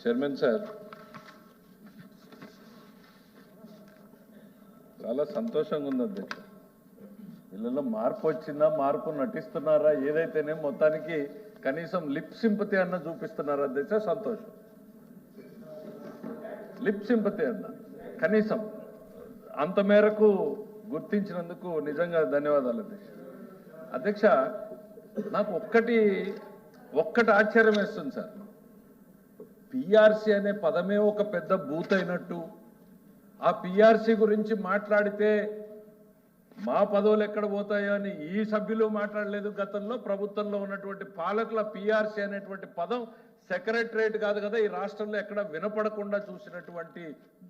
Chairman sir, చాలా సంతోషంగా ఉంది అధ్యక్ష. వీళ్ళలో మార్పు వచ్చిందా, మార్పు నటిస్తున్నారా, ఏదైతేనే మొత్తానికి కనీసం లిప్ సింపతి అన్న చూపిస్తున్నారు అధ్యక్ష. సంతోషం. లిప్ సింపతి అన్న కనీసం అంత మేరకు గుర్తించినందుకు నిజంగా ధన్యవాదాలు అధ్యక్ష. అధ్యక్ష, నాకు ఒక్కటి ఆశ్చర్యం వేస్తుంది సార్. పిఆర్సీ అనే పదమే ఒక పెద్ద బూత్ అయినట్టు, ఆ పిఆర్సీ గురించి మాట్లాడితే మా పదవులు ఎక్కడ పోతాయో అని ఈ సభ్యులు మాట్లాడలేదు. గతంలో ప్రభుత్వంలో ఉన్నటువంటి పాలకుల పిఆర్సీ అనేటువంటి పదం సెక్రటరేట్ కాదు కదా, ఈ రాష్ట్రంలో ఎక్కడ వినపడకుండా చూసినటువంటి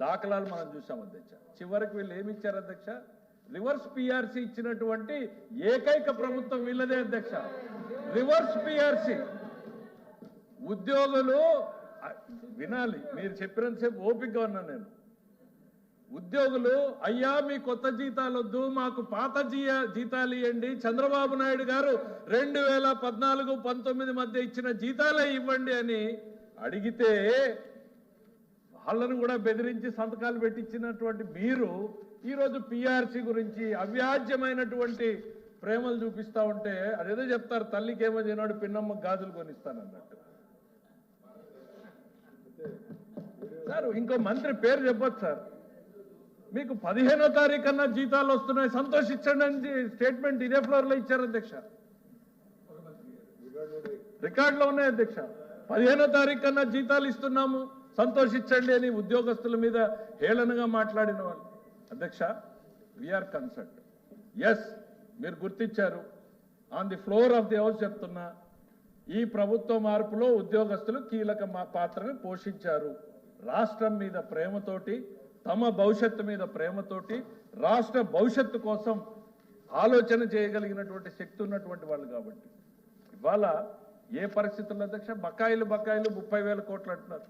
దాఖలాలు మనం చూసాం అధ్యక్ష. చివరికి వీళ్ళు ఏమి ఇచ్చారు అధ్యక్ష? రివర్స్ పిఆర్సీ ఇచ్చినటువంటి ఏకైక ప్రభుత్వం వీళ్ళదే అధ్యక్ష. Reverse PRC. ఉద్యోగులు వినాలి, మీరు చెప్పినంతసేపు ఓపికగా ఉన్నా నేను. ఉద్యోగులు, అయ్యా మీ కొత్త జీతాలు వద్దు, మాకు పాత జీతాలు ఇవ్వండి, చంద్రబాబు నాయుడు గారు 2014-19 మధ్య ఇచ్చిన జీతాలే ఇవ్వండి అని అడిగితే వాళ్ళను కూడా బెదిరించి సంతకాలు పెట్టించినటువంటి మీరు ఈరోజు పిఆర్సీ గురించి అవ్యాజ్యమైనటువంటి ప్రేమలు చూపిస్తా ఉంటే అదేదో చెప్తారు, తల్లికి ఏమో చేయనాడు పిన్నమ్మ గాజులు కొనిస్తానన్నట్టు. సార్, ఇంకో మంత్రి పేరు చెప్పొచ్చు సార్. మీకు 15వ తారీఖు కన్నా జీతాలు వస్తున్నాయి, సంతోషించండి అని స్టేట్మెంట్ ఇదే ఫ్లోర్లో ఇచ్చారు అధ్యక్ష. రికార్డులో ఉన్నాయి అధ్యక్ష. 15వ తారీఖు కన్నా జీతాలు ఇస్తున్నాము, సంతోషించండి అని ఉద్యోగస్తుల మీద హేళనగా మాట్లాడిన వాళ్ళు. అధ్యక్ష, వీఆర్ కన్సర్న్. ఎస్, మీరు గుర్తించారు. On the floor of the house చెప్తున్నా, ఈ ప్రభుత్వ మార్పులో ఉద్యోగస్తులు కీలక పాత్రను పోషించారు. రాష్ట్రం మీద ప్రేమతోటి, తమ భవిష్యత్తు మీద ప్రేమతోటి, రాష్ట్ర భవిష్యత్తు కోసం ఆలోచన చేయగలిగినటువంటి శక్తి ఉన్నటువంటి వాళ్ళు కాబట్టి ఇవాళ ఏ పరిస్థితుల్లో అధ్యక్ష బకాయిలు 30,000 కోట్లు అంటున్నారు.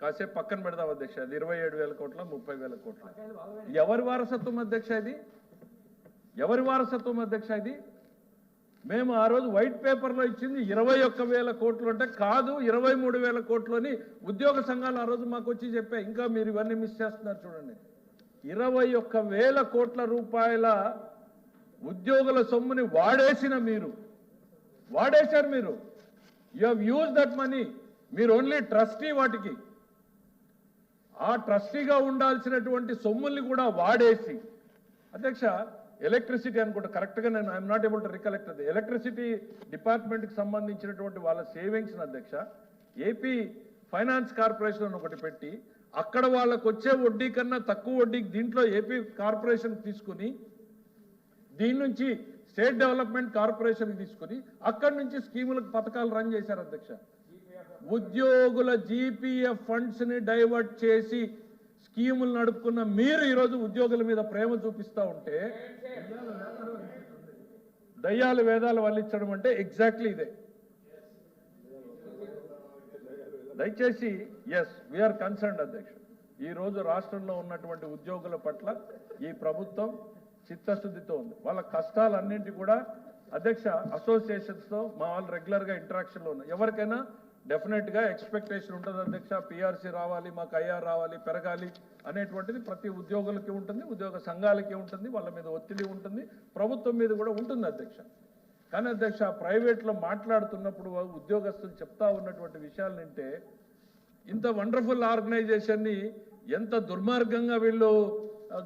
కాసేపు పక్కన పెడదాం అధ్యక్ష. అది 27,000 కోట్ల 30,000 కోట్ల. ఎవరి వారసత్వం అధ్యక్ష ఇది? ఎవరి వారసత్వం అధ్యక్ష ఇది? మేము ఆ రోజు వైట్ పేపర్లో ఇచ్చింది 21,000 కోట్లు అంటే కాదు, 23,000 కోట్లు అని ఉద్యోగ సంఘాలు ఆ రోజు మాకు వచ్చి చెప్పాయి. ఇంకా మీరు ఇవన్నీ మిస్ చేస్తున్నారు చూడండి. 21,000 కోట్ల రూపాయల ఉద్యోగుల సొమ్ముని వాడేశారు మీరు. You have use that money. మీరు ఓన్లీ ట్రస్టీ. వాటికి ఆ ట్రస్టీగా ఉండాల్సినటువంటి సొమ్ముల్ని కూడా వాడేసి అధ్యక్ష, ఎలక్ట్రిసిటీ అనుకుంటా కరెక్ట్గా, నేను I'm not able to recollect అది. ఎలక్ట్రిసిటీ డిపార్ట్మెంట్కి సంబంధించినటువంటి వాళ్ళ సేవింగ్స్ అధ్యక్ష ఏపీ ఫైనాన్స్ కార్పొరేషన్ ఒకటి పెట్టి అక్కడ వాళ్ళకు వచ్చే వడ్డీ కన్నా తక్కువ వడ్డీకి దీంట్లో ఏపీ కార్పొరేషన్ తీసుకుని, దీని నుంచి స్టేట్ డెవలప్మెంట్ కార్పొరేషన్ తీసుకుని అక్కడి నుంచి స్కీములకు పథకాలు రన్ చేశారు అధ్యక్ష. ఉద్యోగుల జీపీఎఫ్ ఫండ్స్ ని డైవర్ట్ చేసి స్కీములు నడుపుకున్న మీరు ఈరోజు ఉద్యోగుల మీద ప్రేమ చూపిస్తూ ఉంటే దయ్యాలు వేదాలు వల్లించడం అంటే ఎగ్జాక్ట్లీ ఇదే. దయచేసి ఎస్, వీఆర్ కన్సర్న్డ్ అధ్యక్ష. ఈ రోజు రాష్ట్రంలో ఉన్నటువంటి ఉద్యోగుల పట్ల ఈ ప్రభుత్వం చిత్తశుద్ధితో ఉంది. వాళ్ళ కష్టాలన్నింటి కూడా అధ్యక్ష అసోసియేషన్స్తో మా వాళ్ళు రెగ్యులర్గా ఇంటరాక్షన్లో ఉన్నాయి. ఎవరికైనా డెఫినెట్గా ఎక్స్పెక్టేషన్ ఉంటుంది అధ్యక్ష, పిఆర్సీ రావాలి, మాకు ఐఆర్ రావాలి, పెరగాలి అనేటువంటిది ప్రతి ఉద్యోగులకి ఉంటుంది, ఉద్యోగ సంఘాలకి ఉంటుంది, వాళ్ళ మీద ఒత్తిడి ఉంటుంది, ప్రభుత్వం మీద కూడా ఉంటుంది అధ్యక్ష. కానీ అధ్యక్ష, ప్రైవేట్లో మాట్లాడుతున్నప్పుడు ఉద్యోగస్తులు చెప్తా ఉన్నటువంటి విషయాలు వింటే ఇంత వండర్ఫుల్ ఆర్గనైజేషన్ని ఎంత దుర్మార్గంగా వీళ్ళు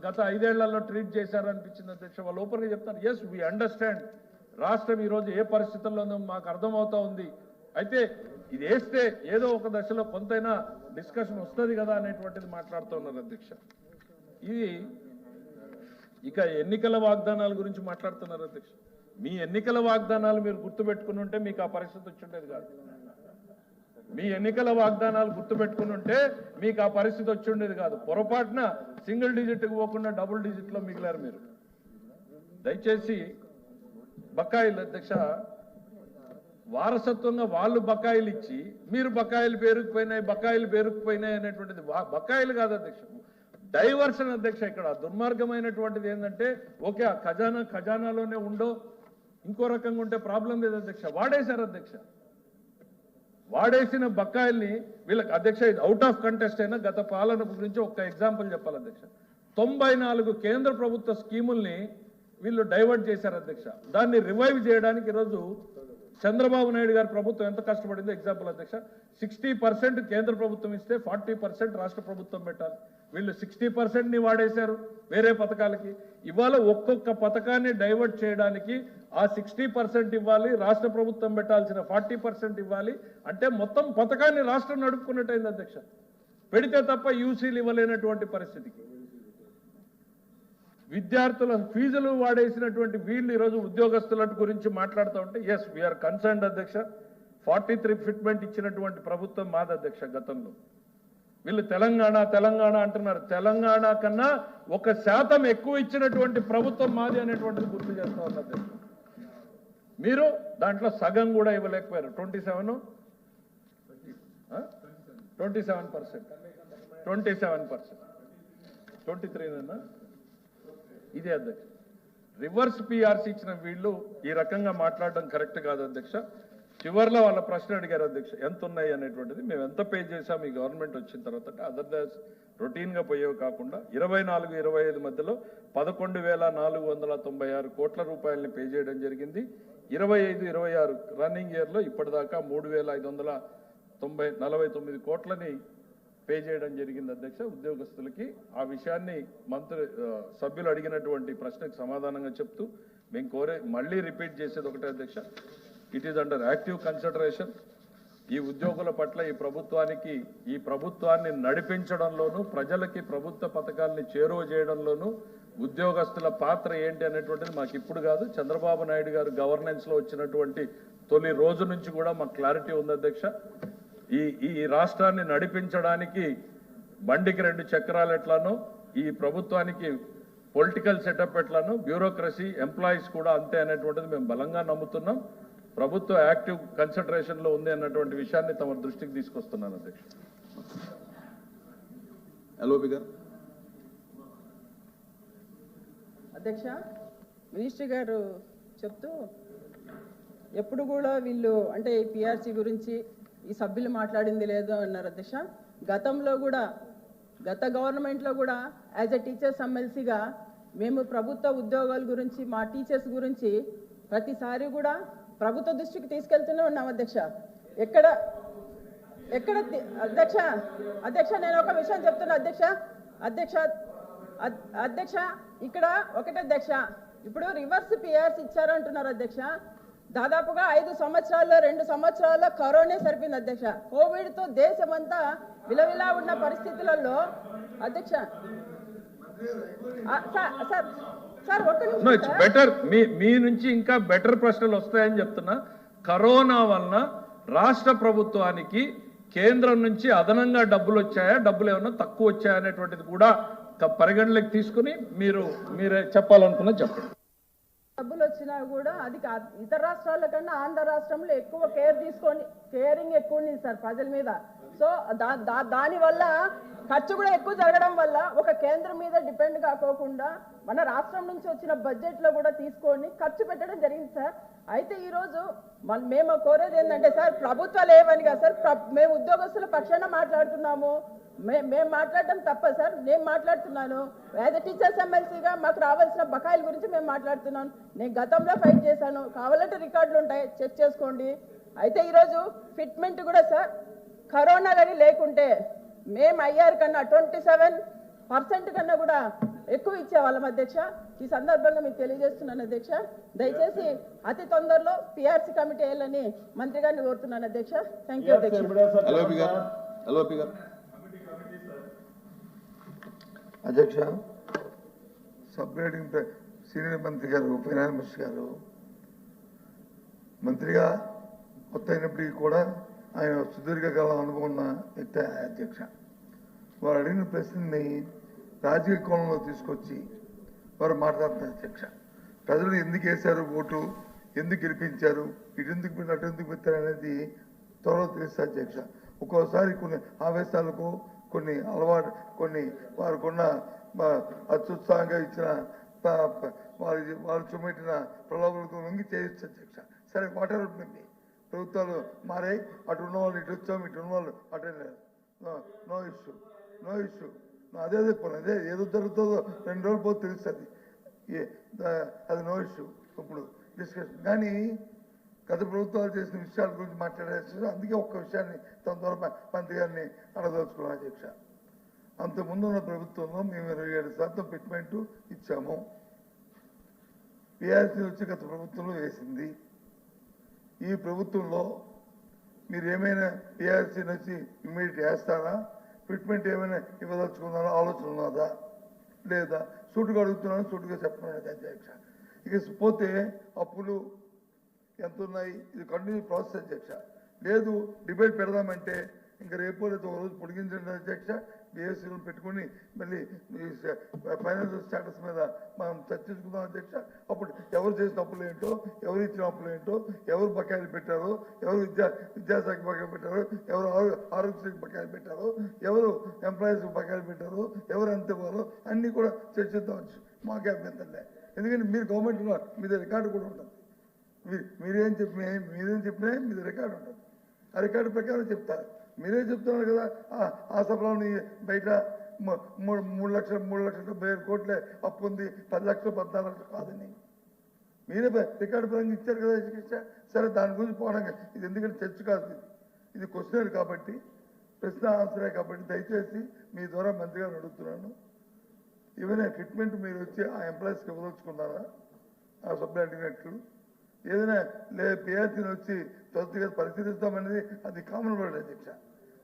గత 5 ఏళ్లలో ట్రీట్ చేశారనిపించింది అధ్యక్ష. వాళ్ళు ఓపెన్గా చెప్తారు, ఎస్ వీ అండర్స్టాండ్, రాష్ట్రం ఈరోజు ఏ పరిస్థితుల్లోనూ మాకు అర్థమవుతా ఉంది, అయితే ఇది వేస్తే ఏదో ఒక దశలో కొంతైనా డిస్కషన్ వస్తుంది కదా అనేటువంటిది మాట్లాడుతున్నారు అధ్యక్ష. ఇది ఇక ఎన్నికల వాగ్దానాల గురించి మాట్లాడుతున్నారు అధ్యక్ష. మీ ఎన్నికల వాగ్దానాలు మీరు గుర్తుపెట్టుకుని ఉంటే మీకు ఆ పరిస్థితి వచ్చి కాదు. మీ ఎన్నికల వాగ్దానాలు గుర్తుపెట్టుకుని ఉంటే మీకు ఆ పరిస్థితి వచ్చి ఉండేది కాదు. పొరపాటున సింగిల్ డిజిట్కి పోకుండా డబుల్ డిజిట్లో మిగిలారు మీరు. దయచేసి బకాయిలు అధ్యక్ష, వారసత్వంగా వాళ్ళు బకాయిలు ఇచ్చి మీరు బకాయిలు పేరుకుపోయినాయి అనేటువంటిది బకాయిలు కాదు అధ్యక్ష, డైవర్షన్ అధ్యక్ష. ఇక్కడ దుర్మార్గమైనటువంటిది ఏంటంటే, ఓకే ఆ ఖజానాలోనే ఉండో ఇంకో రకంగా ఉంటే ప్రాబ్లం లేదు అధ్యక్ష, వాడేశారు అధ్యక్ష. వాడేసిన బకాయిల్ని వీళ్ళకి అధ్యక్ష ఇది అవుట్ ఆఫ్ కంటెస్ట్ అయినా గత పాలన గురించి ఒక ఎగ్జాంపుల్ చెప్పాలి అధ్యక్ష. 94 కేంద్ర ప్రభుత్వ స్కీముల్ని వీళ్ళు డైవర్ట్ చేశారు అధ్యక్ష. దాన్ని రివైవ్ చేయడానికి ఈరోజు చంద్రబాబు నాయుడు గారి ప్రభుత్వం ఎంత కష్టపడిందో ఎగ్జాంపుల్ అధ్యక్ష. 60% కేంద్ర ప్రభుత్వం ఇస్తే 40% రాష్ట్ర ప్రభుత్వం పెట్టాలి. వీళ్ళు 60%ని వాడేశారు వేరే పథకాలకి. ఇవాళ ఒక్కొక్క పథకాన్ని డైవర్ట్ చేయడానికి ఆ 60% ఇవ్వాలి, రాష్ట్ర ప్రభుత్వం పెట్టాల్సిన 40% ఇవ్వాలి. అంటే మొత్తం పథకాన్ని రాష్ట్రం నడుపుకున్నట్టయింది అధ్యక్ష. పెడితే తప్ప యూసీలు ఇవ్వలేనటువంటి పరిస్థితికి విద్యార్థుల ఫీజులు వాడేసినటువంటి వీళ్ళు ఈరోజు ఉద్యోగస్తుల గురించి మాట్లాడుతూ ఉంటే ఎస్ వీఆర్ కన్సర్న్డ్ అధ్యక్ష. 43 ఫిట్మెంట్ ఇచ్చినటువంటి ప్రభుత్వం మాది అధ్యక్ష గతంలో. వీళ్ళు తెలంగాణ తెలంగాణ అంటున్నారు. తెలంగాణ కన్నా 1% ఎక్కువ ఇచ్చినటువంటి ప్రభుత్వం మాది అనేటువంటిది గుర్తు చేస్తా ఉన్నారు అధ్యక్ష. మీరు దాంట్లో సగం కూడా ఇవ్వలేకపోయారు. 27%, 23 ఇదే అధ్యక్ష. రివర్స్ పిఆర్సీ ఇచ్చిన వీళ్ళు ఈ రకంగా మాట్లాడడం కరెక్ట్ కాదు అధ్యక్ష. చివరిలో వాళ్ళ ప్రశ్న అడిగారు అధ్యక్ష, ఎంత ఉన్నాయి అనేటువంటిది. మేము ఎంత పే చేసాం ఈ గవర్నమెంట్ వచ్చిన తర్వాత అంటే అదర్ దాస్ రొటీన్గా పోయేవి కాకుండా 24-25 మధ్యలో 11,496 కోట్ల రూపాయలని పే చేయడం జరిగింది. 25-26 రన్నింగ్ ఇయర్లో ఇప్పటిదాకా 3,549 కోట్లని పే చేయడం జరిగింది అధ్యక్ష ఉద్యోగస్తులకి. ఆ విషయాన్ని సభ్యులు అడిగినటువంటి ప్రశ్నకు సమాధానంగా చెప్తూ మేము మళ్ళీ రిపీట్ చేసేది ఒకటే అధ్యక్ష, it is under active consideration. ఈ ఉద్యోగుల పట్ల ఈ ప్రభుత్వాన్ని నడిపించడంలోనూ ప్రజలకి ప్రభుత్వ పథకాలని చేరువ చేయడంలోనూ ఉద్యోగస్తుల పాత్ర ఏంటి అనేటువంటిది మాకు ఇప్పుడు కాదు, చంద్రబాబు నాయుడు గారు గవర్నెన్స్ లో వచ్చినటువంటి తొలి రోజు నుంచి కూడా మాకు క్లారిటీ ఉంది అధ్యక్ష. ఈ రాష్ట్రాన్ని నడిపించడానికి బండికి 2 చక్రాలు ఎట్లానో ఈ ప్రభుత్వానికి పొలిటికల్ సెటప్ ఎట్లానో బ్యూరోక్రసీ ఎంప్లాయీస్ కూడా అంతే అనేటువంటిది మేము బలంగా నమ్ముతున్నాం. ప్రభుత్వ యాక్టివ్ కన్సిడరేషన్ లో ఉంది అన్నటువంటి విషయాన్ని తమ దృష్టికి తీసుకొస్తున్నాను అధ్యక్ష. అధ్యక్ష, మినిస్టర్ గారు చెప్తూ ఎప్పుడు కూడా వీళ్ళు అంటే పిఆర్సీ గురించి ఈ సభ్యులు మాట్లాడింది లేదు అన్నారు అధ్యక్ష. గతంలో కూడా గత గవర్నమెంట్లో కూడా యాజ్ ఎ టీచర్స్ ఎమ్మెల్సీగా మేము ప్రభుత్వ ఉద్యోగాల గురించి మా టీచర్స్ గురించి ప్రతిసారి కూడా ప్రభుత్వ దృష్టికి తీసుకెళ్తూనే ఉన్నాం అధ్యక్ష. ఎక్కడ అధ్యక్ష నేను ఒక విషయం చెప్తున్నా అధ్యక్ష ఇక్కడ ఒకటే అధ్యక్ష, ఇప్పుడు రివర్స్ పిఆర్సీ ఇచ్చారంటున్నారు అధ్యక్ష. దాదాపుగా 5 సంవత్సరాల్లో 2 సంవత్సరాల్లో కరోనా సరిపోయింది అధ్యక్ష. కోవిడ్తో దేశమంతా విలవిలా ఉన్న పరిస్థితులలో అధ్యక్ష సార్ ఒక్క నిమిషం బెటర్ మీ నుంచి ఇంకా బెటర్ ప్రశ్నలు వస్తాయని చెప్తున్నా. కరోనా వలన రాష్ట్ర ప్రభుత్వానికి కేంద్రం నుంచి అదనంగా డబ్బులు వచ్చాయా, డబ్బులు ఏమన్నా తక్కువ వచ్చాయా అనేటువంటిది కూడా పరిగణలోకి తీసుకుని మీరే చెప్పాలనుకున్నా చెప్పండి. డబ్బులు వచ్చినా కూడా అది ఇతర రాష్ట్రాల కన్నా ఆంధ్ర రాష్ట్రంలో ఎక్కువ కేరింగ్ ఎక్కువ ఉంది సార్ ప్రజల మీద. సో దానివల్ల ఖర్చు కూడా ఎక్కువ జరగడం వల్ల ఒక కేంద్రం మీద డిపెండ్ కాకోకుండా మన రాష్ట్రం నుంచి వచ్చిన బడ్జెట్లో కూడా తీసుకొని ఖర్చు పెట్టడం జరిగింది సార్. అయితే ఈరోజు మేము కోరేది ఏంటంటే సార్, ప్రభుత్వాలు ఏమని కాదు సార్, మేము ఉద్యోగస్తుల పక్షాన మాట్లాడుతున్నాము. మేము మాట్లాడటం తప్ప సార్, నేను మాట్లాడుతున్నాను యాజ్ ఎ టీచర్స్ ఎమ్మెల్సీగా మాకు రావాల్సిన బకాయిల గురించి మేము మాట్లాడుతున్నాను. నేను గతంలో ఫైట్ చేశాను, కావాలంటే రికార్డులు ఉంటాయి చెక్ చేసుకోండి. అయితే ఈరోజు ఫిట్మెంట్ కూడా సార్ కరోనా కానీ లేకుంటే మేము ఐఆర్ కన్నా 27% కన్నా కూడా ఎక్కువ ఇచ్చేవాళ్ళం అధ్యక్ష. ఈ సందర్భంగా మీకు తెలియజేస్తున్నాను అధ్యక్ష. దయచేసి అతి తొందరలో పిఆర్సీ కమిటీ వేయాలని మంత్రి గారిని కోరుతున్నాను అధ్యక్ష. థ్యాంక్ యూ అధ్యక్ష. అధ్యక్ష, సబ్గ్రేడింగ్ సీనియర్ మంత్రి గారు ఫైనాన్స్ మినిస్టర్ గారు మంత్రిగా కొత్త అయినప్పటికీ కూడా ఆయన సుదీర్ఘకాలం అనుభవం ఉన్న వ్యక్తి అధ్యక్ష. వారు అడిగిన ప్రశ్నని రాజకీయ కోణంలో తీసుకొచ్చి వారు మాట్లాడుతున్నారు అధ్యక్ష. ప్రజలు ఎందుకు వేశారు ఓటు, ఎందుకు గెలిపించారు, ఇటు ఎందుకు పెట్టారు అటు ఎందుకు పెట్టారు అనేది త్వరలో తెలుస్తుంది అధ్యక్ష. ఒక్కోసారి కొన్ని ఆవేశాలకు కొన్ని అలవాటు కొన్ని వారికున్న అత్యుత్సాహంగా ఇచ్చిన వాళ్ళు చుమెట్టిన ప్రలోభాలకు వంగి చేయొచ్చు అధ్యక్ష. సరే వాటెవర్ ఉంటుంది ప్రభుత్వాలు మారాయి, అటు ఉన్న వాళ్ళు ఇటు వచ్చాం, ఇటు ఉన్న వాళ్ళు అటు వెళ్ళారు. No issue, no issue. అదే చెప్పాను, అదే ఏదో జరుగుతుందో 2 రోజులు పోతే తెలుస్తుంది, అది నో ఇష్యూ. ఇప్పుడు డిస్కషన్ కానీ గత ప్రభుత్వాలు చేసిన విషయాల గురించి మాట్లాడేసి, అందుకే ఒక్క విషయాన్ని తన ద్వారా మంత్రి గారిని అడగదలుచుకున్నాం అధ్యక్ష. అంతకుముందు ఉన్న ప్రభుత్వంలో మేము 27% ఫిట్మెంట్ ఇచ్చాము. పిఆర్సీ వచ్చి గత ప్రభుత్వంలో వేసింది. ఈ ప్రభుత్వంలో మీరు ఏమైనా పిఆర్సీని వచ్చి ఇమ్మీడియట్ వేస్తారా, ఫిట్మెంట్ ఏమైనా ఇవ్వదలుచుకున్నారా, ఆలోచన ఉన్నదా లేదా? సూటుగా అడుగుతున్నాను, సూటుగా చెప్పమన్నది అధ్యక్ష. ఇక పోతే అప్పులు ఎంత ఉన్నాయి, ఇది కంటిన్యూ ప్రాసెస్ అధ్యక్ష. లేదు డిబేట్ పెడదామంటే ఇంకా రేపు లేదా ఒక రోజు పొడిగించండి అధ్యక్ష. బిఎస్సీలను పెట్టుకుని మళ్ళీ ఈ ఫైనాన్షియల్ స్టేటస్ మీద మనం చర్చించుకుందాం అధ్యక్ష. అప్పుడు ఎవరు చేసిన అప్పులు ఏంటో, ఎవరు ఇచ్చిన అప్పులు ఏంటో, ఎవరు బకాయిలు పెట్టారో, ఎవరు విద్యాశాఖ బకాయిలు పెట్టారో, ఎవరు ఆరోగ్యశాఖ బకాయిలు పెట్టారో, ఎవరు ఎంప్లాయీస్ బకాయిలు పెట్టారో, ఎవరు ఎంత ఇవ్వాలో అన్నీ కూడా చర్చిద్దాం. మాకే అభ్యంతరంలే, ఎందుకంటే మీరు గవర్నమెంట్ ఉన్నారు, మీద రికార్డు కూడా ఉంటుంది. మీరేం చెప్పినా మీద రికార్డు ఉంటుంది. ఆ రికార్డు ప్రకారం చెప్తారు. మీరే చెప్తున్నారు కదా ఆ సభలో బయట 3,70,000 కోట్లే అప్పు ఉంది, 10 లక్షలు 14 లక్షలు కాదని మీరే రికార్డు పరంగా ఇచ్చారు కదా చికిత్స. సరే దాని గురించి పోవడం, ఇది ఎందుకంటే చర్చ కాదు, ఇది క్వశ్చన్ కాబట్టి, ప్రశ్న ఆన్సరే కాబట్టి దయచేసి మీ ద్వారా మంత్రి గారిని అడుగుతున్నాను, ఏమైనా ఫిట్మెంట్ మీరు వచ్చి ఆ ఎంప్లాయీస్కి ఇవ్వదలుచుకున్నారా? ఆ సభ్యులు అడిగినట్లు ఏదైనా పిఆర్సీని వచ్చి త్వరగా పరిశీలిస్తామనేది అది కామన్ వర్డ్ అధ్యక్ష.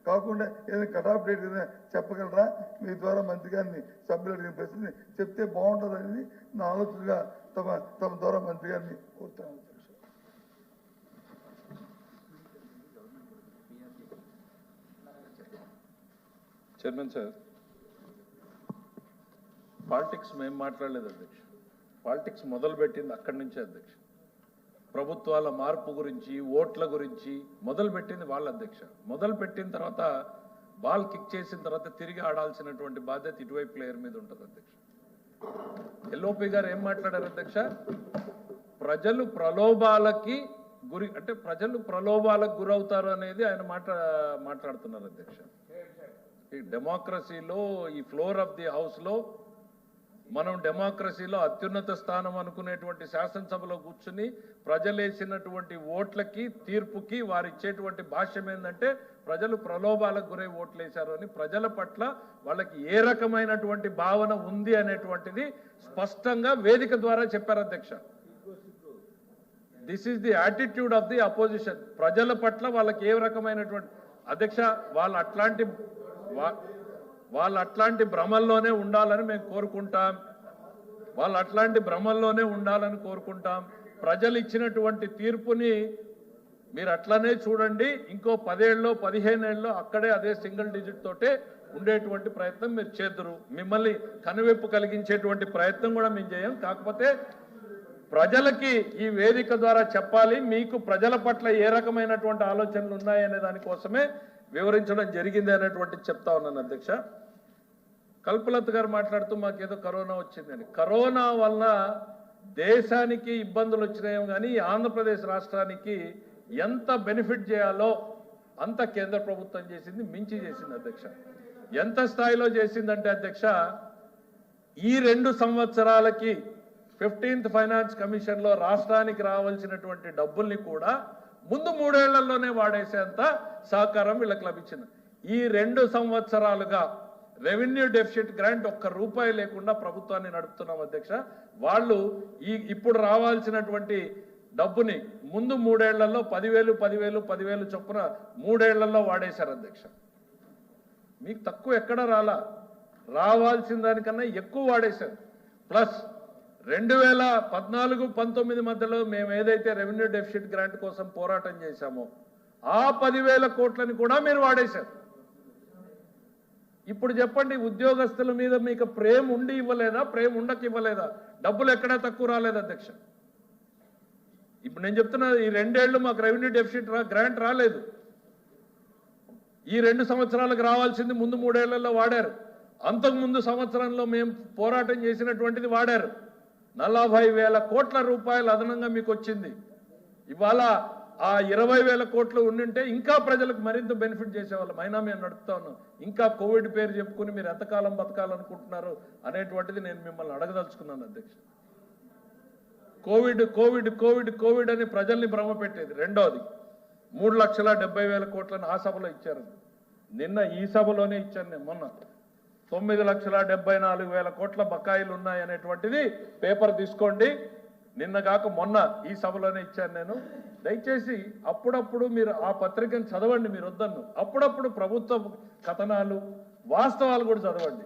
కాకుండా ఏదైనా కటాఫ్ డేట్ ఏదైనా చెప్పగలరా? మీ ద్వారా మంత్రి గారిని సభ్యులు అడిగిన ప్రశ్నని చెప్తే బాగుంటుంది అనేది నా ఆలోచనగా తమ ద్వారా మంత్రి గారిని కోరుతున్నాను అధ్యక్ష. చైర్మన్ సార్, పాలిటిక్స్ మేము మాట్లాడలేదు అధ్యక్ష. పాలిటిక్స్ మొదలుపెట్టింది అక్కడి నుంచే అధ్యక్ష. ప్రభుత్వాల మార్పు గురించి, ఓట్ల గురించి మొదలుపెట్టింది వాళ్ళ అధ్యక్ష. మొదలుపెట్టిన తర్వాత బాల్ కిక్ చేసిన తర్వాత తిరిగి ఆడాల్సినటువంటి బాధ్యత ఇటువైపు ప్లేయర్ మీద ఉంటుంది అధ్యక్ష. ఎల్ఓపి గారు ఏం మాట్లాడారు అధ్యక్ష? ప్రజలు ప్రలోభాలకు గురవుతారు అనేది ఆయన మాట్లాడుతున్నారు అధ్యక్ష. ఈ డెమోక్రసీలో, ఈ ఫ్లోర్ ఆఫ్ ది హౌస్లో మనం డెమోక్రసీలో అత్యున్నత స్థానం అనుకునేటువంటి శాసనసభలో కూర్చుని ప్రజలేసినటువంటి ఓట్లకి, తీర్పుకి వారు ఇచ్చేటువంటి భాష్యం ఏంటంటే ప్రజలు ప్రలోభాలకు గురై ఓట్లు వేశారు అని, ప్రజల పట్ల వాళ్ళకి ఏ రకమైనటువంటి భావన ఉంది అనేటువంటిది స్పష్టంగా వేదిక ద్వారా చెప్పారు అధ్యక్ష. This is the attitude of the opposition. ప్రజల పట్ల వాళ్ళకి ఏ రకమైనటువంటి అధ్యక్ష వాళ్ళు అట్లాంటి భ్రమల్లోనే ఉండాలని మేము కోరుకుంటాం. ప్రజలు ఇచ్చినటువంటి తీర్పుని మీరు అట్లనే చూడండి. ఇంకో 10 ఏళ్ళలో 15 ఏళ్ళలో అక్కడే అదే సింగిల్ డిజిట్ తోటే ఉండేటువంటి ప్రయత్నం మీరు చేద్దురు. మిమ్మల్ని కనువిప్పు కలిగించేటువంటి ప్రయత్నం కూడా మేము చేయం. కాకపోతే ప్రజలకి ఈ వేదిక ద్వారా చెప్పాలి, మీకు ప్రజల పట్ల ఏ రకమైనటువంటి ఆలోచనలు ఉన్నాయనే దానికోసమే వివరించడం జరిగింది అనేటువంటి చెప్తా ఉన్నాను అధ్యక్ష. కల్పలత గారు మాట్లాడుతూ మాకేదో కరోనా వచ్చిందని. కరోనా వల్ల దేశానికి ఇబ్బందులు వచ్చినాయో కానీ ఆంధ్రప్రదేశ్ రాష్ట్రానికి ఎంత బెనిఫిట్ చేయాలో అంత కేంద్ర ప్రభుత్వం చేసింది, మించి చేసింది అధ్యక్ష. ఎంత స్థాయిలో చేసిందంటే అధ్యక్ష, ఈ 2 సంవత్సరాలకి 15th ఫైనాన్స్ కమిషన్లో రాష్ట్రానికి రావాల్సినటువంటి డబ్బుల్ని కూడా ముందు 3 ఏళ్లలోనే వాడేసేంత సహకారం వీళ్ళకి లభించింది. ఈ 2 సంవత్సరాలుగా రెవెన్యూ డెఫిసిట్ గ్రాంట్ ₹1 లేకుండా ప్రభుత్వాన్ని నడుపుతున్నాం అధ్యక్ష. వాళ్ళు ఇప్పుడు రావాల్సినటువంటి డబ్బుని ముందు 3 ఏళ్లలో 10,000 చొప్పున 3 ఏళ్లలో వాడేశారు అధ్యక్ష. మీకు తక్కువ ఎక్కడ రావాల్సిన దానికన్నా ఎక్కువ వాడేశారు. ప్లస్ 2014-19 మధ్యలో మేము ఏదైతే రెవెన్యూ డెఫిసిట్ గ్రాంట్ కోసం పోరాటం చేశామో ఆ 10,000 కోట్లని కూడా మీరు వాడేశారు. ఇప్పుడు చెప్పండి, ఉద్యోగస్తుల మీద మీకు ప్రేమ ఉండి ఇవ్వలేదా, ప్రేమ ఉండక ఇవ్వలేదా? డబ్బులు ఎక్కడా తక్కువ రాలేదు అధ్యక్ష. ఇప్పుడు నేను చెప్తున్నా, ఈ 2 ఏళ్ళు మాకు రెవెన్యూ డెఫిసిట్ గ్రాంట్ రాలేదు. ఈ 2 సంవత్సరాలకు రావాల్సింది ముందు 3 ఏళ్లలో వాడారు. అంతకుముందు సంవత్సరంలో మేము పోరాటం చేసినటువంటిది వాడారు. 40,000 కోట్ల రూపాయలు అదనంగా మీకు వచ్చింది. ఇవాళ ఆ 20,000 కోట్లు ఉండింటే ఇంకా ప్రజలకు మరింత బెనిఫిట్ చేసేవాళ్ళం. అయినా మేము నడుపుతా ఉన్నాం. ఇంకా కోవిడ్ పేరు చెప్పుకుని మీరు ఎంతకాలం బతకాలనుకుంటున్నారు అనేటువంటిది నేను మిమ్మల్ని అడగదలుచుకున్నాను అధ్యక్ష. కోవిడ్ కోవిడ్ కోవిడ్ కోవిడ్ అని ప్రజల్ని భ్రమ పెట్టేది. రెండోది 3,70,000 కోట్లను ఆ సభలో ఇచ్చారు. నిన్న ఈ సభలోనే ఇచ్చాను నేను. మొన్న 9,74,000 కోట్ల బకాయిలు ఉన్నాయనేటువంటిది పేపర్ తీసుకోండి. నిన్న కాక మొన్న ఈ సభలోనే ఇచ్చాను నేను. దయచేసి అప్పుడప్పుడు మీరు ఆ పత్రికను చదవండి. మీరు వద్దన్ను. అప్పుడప్పుడు ప్రభుత్వ కథనాలు వాస్తవాలు కూడా చదవండి.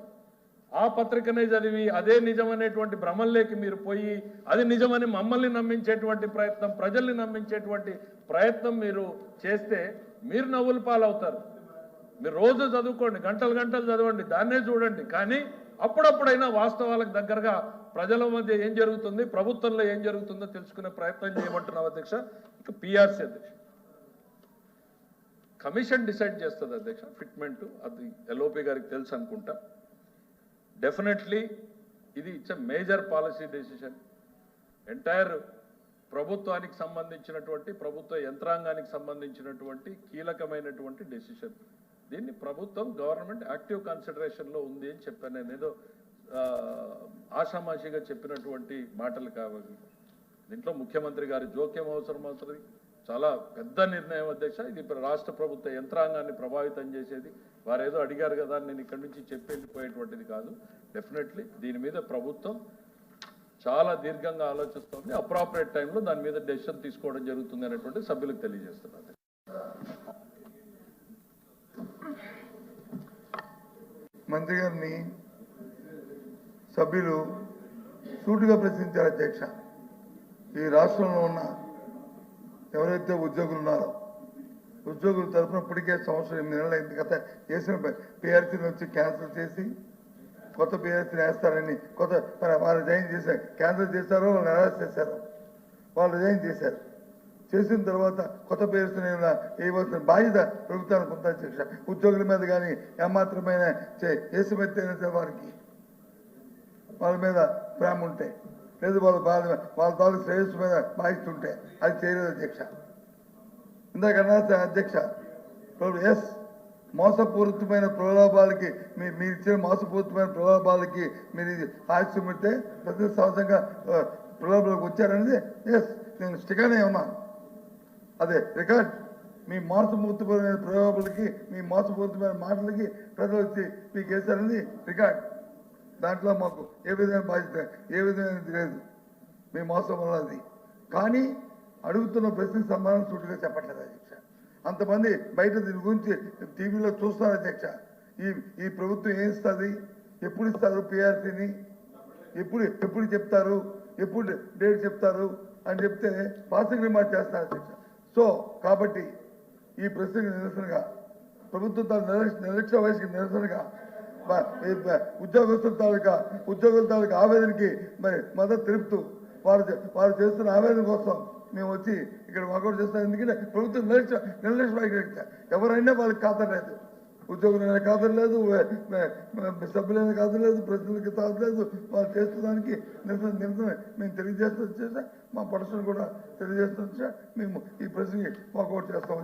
ఆ పత్రికనే చదివి అదే నిజమనేటువంటి భ్రమల్లోకి మీరు పోయి అది నిజమని మమ్మల్ని నమ్మించేటువంటి ప్రయత్నం, ప్రజల్ని నమ్మించేటువంటి ప్రయత్నం మీరు చేస్తే మీరు నవ్వుల పాలవుతారు. మీరు రోజు చదువుకోండి, గంటలు గంటలు చదవండి, దాన్నే చూడండి. కానీ అప్పుడప్పుడైనా వాస్తవాలకు దగ్గరగా ప్రజల మధ్య ఏం జరుగుతుంది, ప్రభుత్వంలో ఏం జరుగుతుందో తెలుసుకునే ప్రయత్నం చేయమంటున్నాం అధ్యక్ష. ఇక పిఆర్సీ అధ్యక్ష, కమిషన్ డిసైడ్ చేస్తుంది అధ్యక్ష ఫిట్మెంట్. అది ఎల్ఓపి గారికి తెలుసు అనుకుంటా. డెఫినెట్లీ ఇది it's a major policy decision. Entire ప్రభుత్వానికి సంబంధించినటువంటి, ప్రభుత్వ యంత్రాంగానికి సంబంధించినటువంటి కీలకమైనటువంటి డెసిషన్. దీన్ని ప్రభుత్వం గవర్నమెంట్ యాక్టివ్ కన్సిడరేషన్లో ఉంది అని చెప్పాను. నేను ఏదో ఆషామాషిగా చెప్పినటువంటి మాటలు కావాలి. దీంట్లో ముఖ్యమంత్రి గారి జోక్యం అవసరం అవుతుంది. చాలా పెద్ద నిర్ణయం అధ్యక్ష. ఇది రాష్ట్ర ప్రభుత్వ యంత్రాంగాన్ని ప్రభావితం చేసేది. వారు ఏదో అడిగారు కదా నేను ఇక్కడి నుంచి చెప్పేపోయేటువంటిది కాదు. డెఫినెట్లీ దీని మీద ప్రభుత్వం చాలా దీర్ఘంగా ఆలోచిస్తుంది. అప్రాపరేట్ టైంలో దాని మీద డెసిషన్ తీసుకోవడం జరుగుతుంది అనేటువంటి సభ్యులకు తెలియజేస్తున్నారు. మంత్రి గారిని సభ్యులు సూటిగా ప్రశ్నించారు అధ్యక్ష. ఈ రాష్ట్రంలో ఉన్న ఎవరైతే ఉద్యోగులు ఉన్నారో ఉద్యోగుల తరఫున ఇప్పటికే సంవత్సరం 8 నెలలు అయింది. గత చేసిన పిఆర్సీని వచ్చి క్యాన్సిల్ చేసి కొత్త పిఆర్సీని వేస్తారని వాళ్ళు రిజైన్ చేశారు. క్యాన్సిల్ చేశారో వాళ్ళు అరెస్ట్ చేశారు. వాళ్ళు రిజైన్ చేశారు. చేసిన తర్వాత కొత్త పిఆర్సీని వేయవలసిన బాధ్యత ప్రభుత్వానికి ఉంది అధ్యక్ష. ఉద్యోగుల మీద కానీ ఏమాత్రమైన చేసిమెత్తైనా సరే వారికి వాళ్ళ మీద ప్రేమ ఉంటే, లేదు వాళ్ళ తాలూకు శ్రేయస్సు మీద బాధిస్తుంటే అది చేయలేదు అధ్యక్ష. ఇందాకన్నా అధ్యక్ష, ఎస్ మోసపూరితమైన ప్రలోభాలకి మీరు ఇచ్చిన మోసపూరితమైన ప్రలోభాలకి మీరు హాస్యం పెడితే ప్రతి సహజంగా ప్రలోభాలకు వచ్చారనేది ఎస్ నేను స్టికానే ఉన్నాను. అదే రికార్డ్. మీ మోసపూరితమైన ప్రలోభాలకి, మీ మోసపూరితమైన మాటలకి ప్రజలు వచ్చి మీకు వేశారనేది రికార్డ్. దాంట్లో మాకు ఏ విధమైన బాధ్యత ఏ విధమైనది లేదు. మీ మోసం వల్లది. కానీ అడుగుతున్న ప్రశ్నకు సమాధానం సూటిగా చెప్పట్లేదు అధ్యక్ష. అంతమంది బయట దీని గురించి టీవీలో చూస్తారు అధ్యక్ష. ఈ ప్రభుత్వం ఏం ఇస్తుంది, ఎప్పుడు ఇస్తారు పిఆర్సీని, ఎప్పుడు చెప్తారు, ఎప్పుడు డేట్ చెప్తారు అని చెప్తే పాసింగ్ రిమార్క్ చేస్తారు అధ్యక్ష. సో కాబట్టి ఈ ప్రశ్నకు నిరసనగా, ప్రభుత్వం తన నిర్లక్ష్య వయసుకి నిరసనగా ఉద్యోగుల తాలూకా ఆవేదనకి మరి మద్దతు తెలుపుతూ వారు చేస్తున్న ఆవేదన కోసం మేము వచ్చి ఇక్కడ వాకౌట్ చేస్తాం. ఎందుకంటే ప్రభుత్వం నిర్లక్ష్య ఎవరైనా వాళ్ళకి ఖాతరు లేదు, ఉద్యోగులైనా ఖాతరు లేదు, సభ్యులైనా ఖాతరు లేదు, ప్రజలకి ఖాతరు లేదు. వాళ్ళు చేస్తున్నదానికి నిరసన మేము తెలియజేస్తాం. మా పర్సన్ కూడా తెలియజేస్తాం. మేము ఈ ప్రశ్నకి వాకౌట్ చేస్తాం.